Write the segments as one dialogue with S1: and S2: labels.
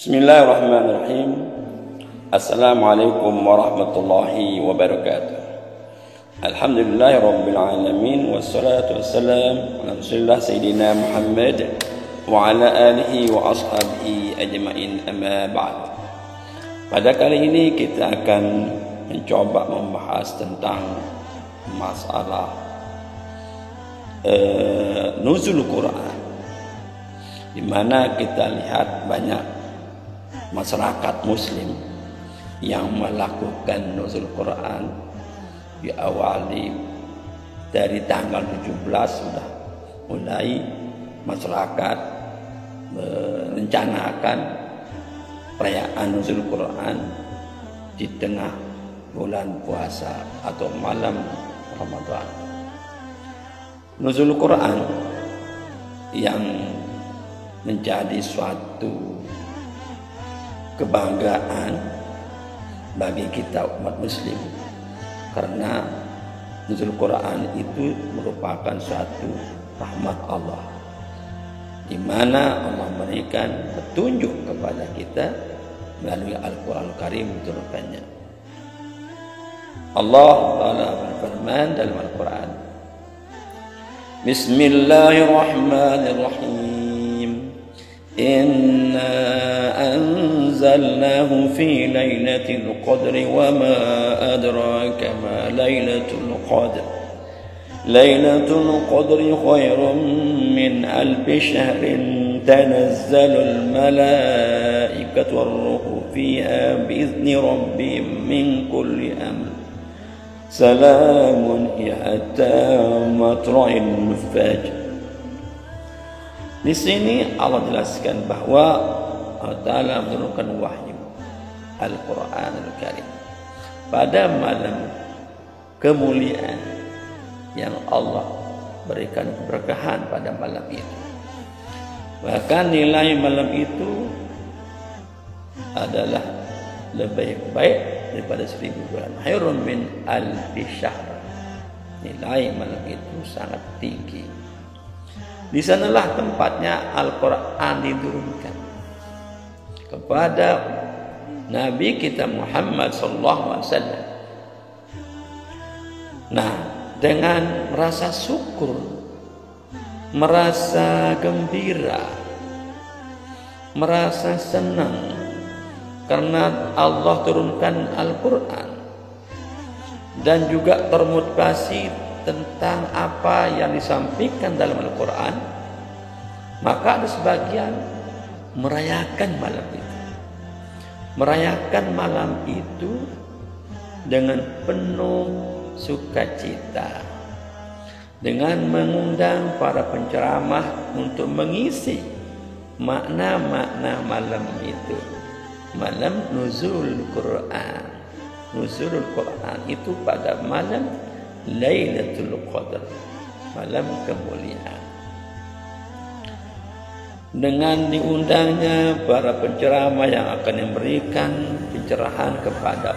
S1: Bismillahirrahmanirrahim. Assalamualaikum warahmatullahi wabarakatuh. Alhamdulillahirabbil alamin wassalatu wassalam ala rasulillah sayyidina Muhammad wa ala alihi wa ashabihi ajmain, amma ba'd. Pada kali ini kita akan mencoba membahas tentang masalah nuzul Quran, di mana kita lihat banyak masyarakat muslim yang melakukan nuzul Quran diawali dari tanggal 17 sudah mulai masyarakat merencanakan perayaan nuzul Quran di tengah bulan puasa atau malam Ramadan. Nuzul Quran yang menjadi suatu kebanggaan bagi kita umat muslim, karena nuzul Quran itu merupakan suatu rahmat Allah, di mana Allah memberikan petunjuk kepada kita melalui Al-Quran Al-Karim diturunkannya. Allah Ta'ala berfirman dalam Al-Quran, Bismillahirrahmanirrahim, Inna anzalnahu fi laylatil qadri wa ma adraka ma laylatul qadr. Laylatul qadri khairun min alfi syahrin tanazzalul malaikatu war-ruhu fiha biizni rabbihim min kulli amr. Salamun hiya hatta matla'il fajr. Di sini Allah jelaskan bahwa Allah Ta'ala menurunkan wahyu Al-Quran Al-Karim pada malam kemuliaan yang Allah berikan keberkahan pada malam itu. Bahkan nilai malam itu adalah lebih baik daripada 1000 bulan. Khairun min alfi syahr. Nilai malam itu sangat tinggi. Di sanalah tempatnya Al-Quran diturunkan kepada Nabi kita Muhammad sallallahu alaihi wasallam. Nah, dengan merasa syukur, merasa gembira, merasa senang karena Allah turunkan Al-Quran, dan juga termotivasi tentang apa yang disampaikan dalam Al-Quran, maka ada sebagian merayakan malam itu. Merayakan malam itu dengan penuh sukacita, dengan mengundang para penceramah untuk mengisi makna-makna malam itu. Malam nuzul Quran. Nuzul Quran itu pada malam Lailatul Qadar, malam kemuliaan. Dengan diundangnya para penceramah yang akan memberikan pencerahan kepada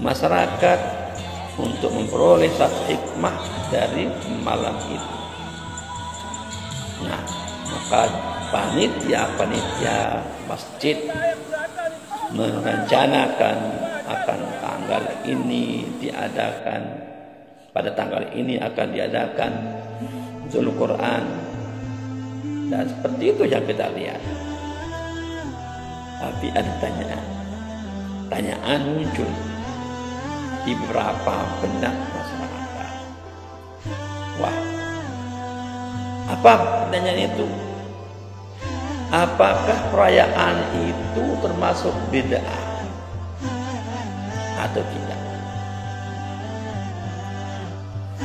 S1: masyarakat untuk memperoleh satu hikmah dari malam itu. Nah, maka panitia masjid merencanakan akan tanggal ini diadakan, pada tanggal ini akan diadakan nuzul Quran, dan seperti itu yang kita lihat. Tapi ada tanyaan muncul di beberapa benak masyarakat. Wah, apa pertanyaan itu? Apakah perayaan itu termasuk bid'ah atau tidak?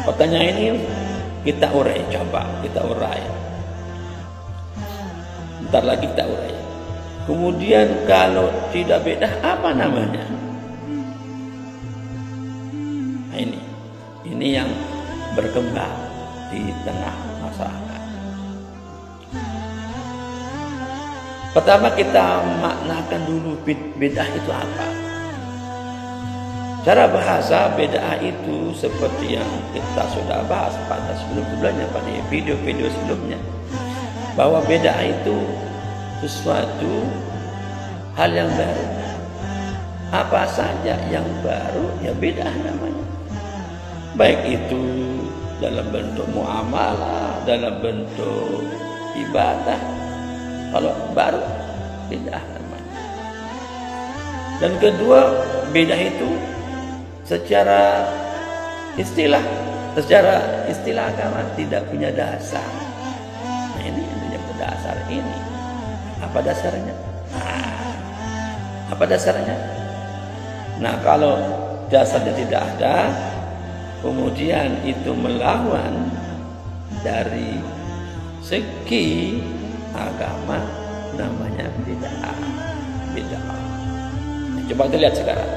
S1: Pertanyaan ini kita urai, kita urai. Bentar lagi kita urai. Kemudian kalau tidak beda, apa namanya? Nah, ini yang berkembang di tengah masyarakat. Pertama kita maknakan dulu bid'ah itu apa. Cara bahasa bid'ah itu seperti yang kita sudah bahas pada sebelumnya, pada video-video sebelumnya, bahwa bid'ah itu sesuatu hal yang baru. Apa saja yang baru ya bid'ah namanya. Baik itu dalam bentuk muamalah, dalam bentuk ibadah. Kalau baru bid'ah namanya. Dan kedua, bid'ah itu secara istilah agama tidak punya dasar. Nah, ini yang berdasar ini. Apa dasarnya? Apa dasarnya? Nah, kalau dasarnya tidak ada, kemudian itu melawan dari segi agama, namanya bid'ah. Coba kita lihat sekarang.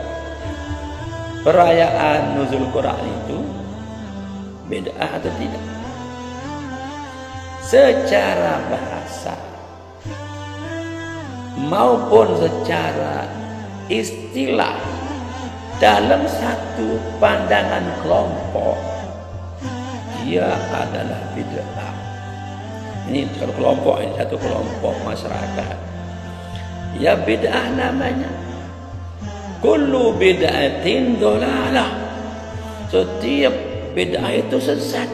S1: Perayaan nuzul Quran itu bid'ah atau tidak? Secara bahasa maupun secara istilah dalam satu pandangan kelompok, dia adalah bid'ah. Ini kalau kelompok, ini satu kelompok masyarakat, ya bid'ah namanya. Kullu bid'atin dhalalah. Setiap bid'ah itu sesat.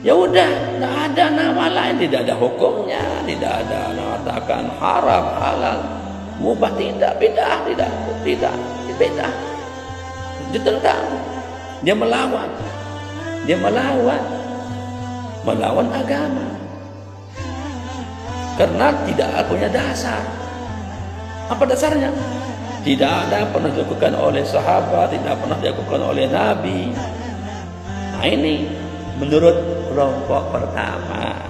S1: Ya udah, tidak ada nama lain, tidak ada hukumnya, tidak ada mengatakan haram, halal, mubah, tidak, bid'ah, tidak bid'ah. Ditentang, dia melawan agama karena tidak punya dasar. Apa dasarnya? Tidak ada pernah dilakukan oleh sahabat, tidak pernah dilakukan oleh Nabi. Nah, ini menurut kelompok pertama,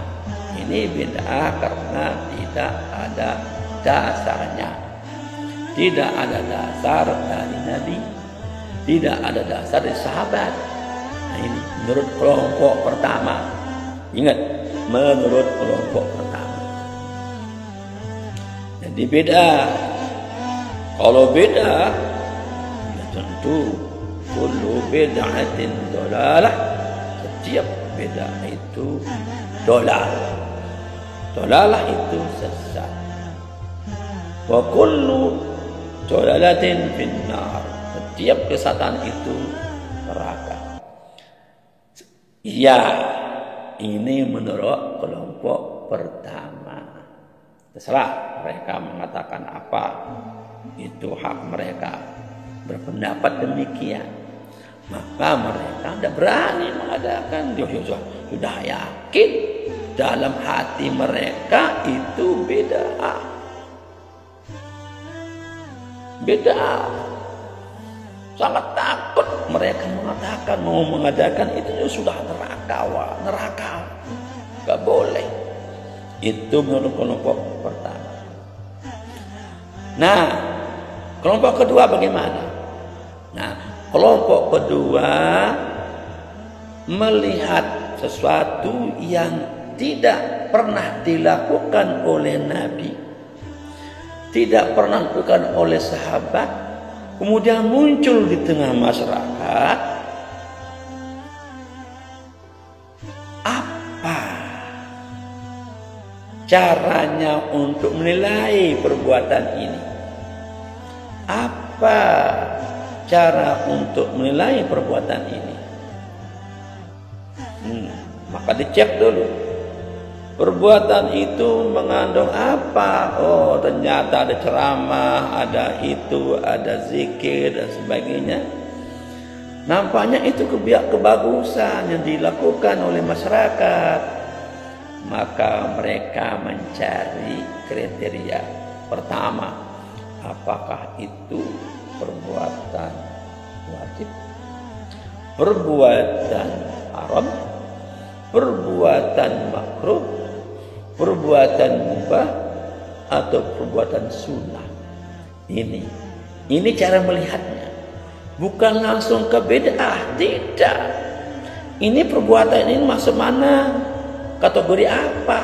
S1: ini bid'ah karena tidak ada dasarnya. Tidak ada dasar dari Nabi, tidak ada dasar dari sahabat. Nah, ini menurut kelompok pertama. Ingat, menurut kelompok pertama. Jadi bid'ah. Kalau bid'ah, ya tentu kullu bid'atin dhalalah. Setiap bid'ah itu dhalalah itu sesat. Wa kullu dhalalatin finnar. Setiap kesesatan itu neraka. Ya, ini menurut kelompok pertama. Terserah mereka mengatakan apa, itu hak mereka berpendapat demikian. Maka mereka tidak berani mengadakan. Sudah yakin dalam hati mereka itu bid'ah. Sangat takut mereka mengatakan mau mengadakan itu sudah neraka. Gak boleh. Itu menurut kelompok pertama. Nah, kelompok kedua bagaimana? Nah, kelompok kedua melihat sesuatu yang tidak pernah dilakukan oleh Nabi, tidak pernah dilakukan oleh sahabat, kemudian muncul di tengah masyarakat. Apa caranya untuk menilai perbuatan ini? Apa cara untuk menilai perbuatan ini? Maka dicek dulu. Perbuatan itu mengandung apa? Oh, ternyata ada ceramah, ada itu, ada zikir dan sebagainya. Nampaknya itu kebagusan yang dilakukan oleh masyarakat. Maka mereka mencari kriteria. Pertama, apakah itu perbuatan wajib, perbuatan haram, perbuatan makruh, perbuatan mubah, atau perbuatan sunnah. Ini cara melihatnya. Bukan langsung ke bid'ah, tidak. Ini perbuatan ini masuk mana? Kategori apa?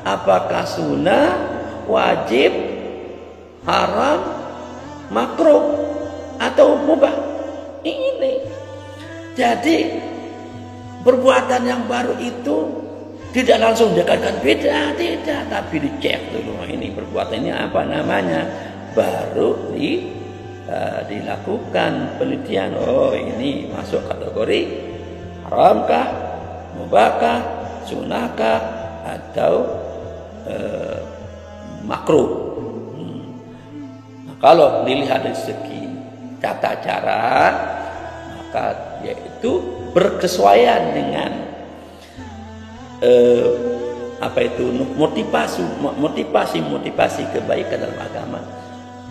S1: Apakah sunnah, wajib, haram, makruh, atau mubah? Ini. Jadi perbuatan yang baru itu tidak langsung dikatakan bid'ah, tidak, tapi dicek dulu. Ini perbuatan ini apa namanya? baru dilakukan penelitian. Oh, ini masuk kategori haramkah, mubahkah, sunnahkah, atau makruh. Nah, kalau dilihat dari segi tata cara, maka yaitu berkesesuaian dengan motivasi kebaikan dalam agama,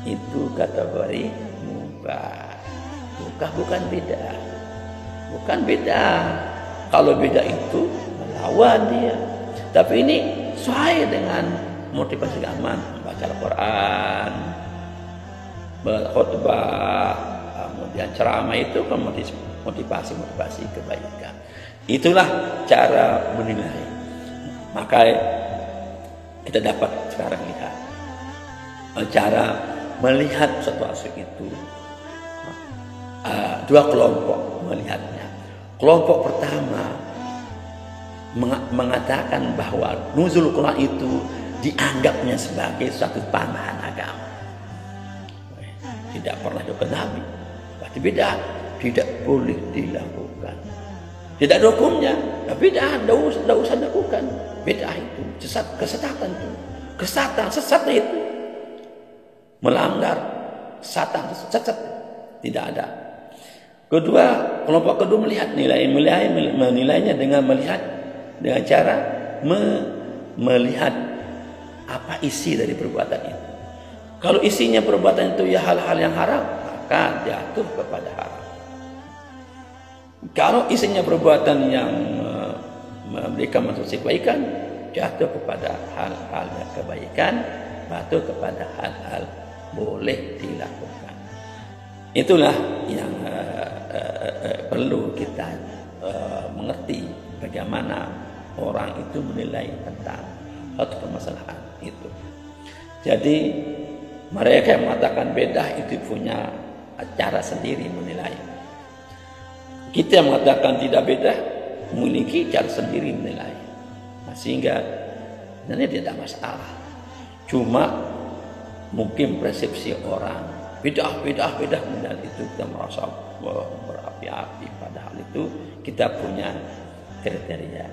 S1: itu kategori mubah. Bukan beda. Kalau beda itu melawan dia. Tapi ini sesuai dengan motivasi agama, membaca Al-Quran, berkhutbah, kemudian ceramah, itu kan motivasi kebaikan. Itulah cara menilai. Maka kita dapat sekarang lihat cara melihat suatu aspek itu. Dua kelompok melihatnya. Kelompok pertama mengatakan bahwa nuzul Quran itu dianggapnya sebagai suatu tambahan agama. Tidak pernah juga Nabi. Berarti beda. Tidak boleh dilakukan. Tidak ada hukumnya. Tapi tidak usah dilakukan. Beda itu. Kesesatan itu. Sesat itu. Melanggar. Sesat. Tidak ada. Kelompok kedua menilainya dengan cara melihat apa isi dari perbuatan itu. Kalau isinya perbuatan itu ya hal-hal yang haram, maka jatuh kepada haram. Kalau isinya perbuatan yang memberikan manfaat kebaikan, jatuh kepada hal-hal yang kebaikan, jatuh kepada hal-hal boleh dilakukan. Itulah yang perlu kita mengerti bagaimana orang itu menilai tentang suatu permasalahan itu. Jadi mereka yang mengatakan beda itu punya cara sendiri menilai. Kita yang mengatakan tidak beda memiliki cara sendiri menilai. Nah, sehingga sebenarnya tidak masalah. Cuma mungkin persepsi orang beda, kemudian itu kita merasa berapi-api. Padahal itu kita punya kriteria.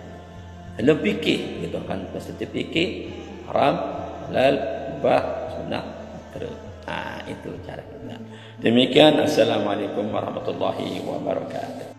S1: Dalam fikih itu kan perspektif fikih haram, halal, mubah, sunnah, makruh. Nah, itu cara kita. Demikian. Assalamualaikum warahmatullahi wabarakatuh.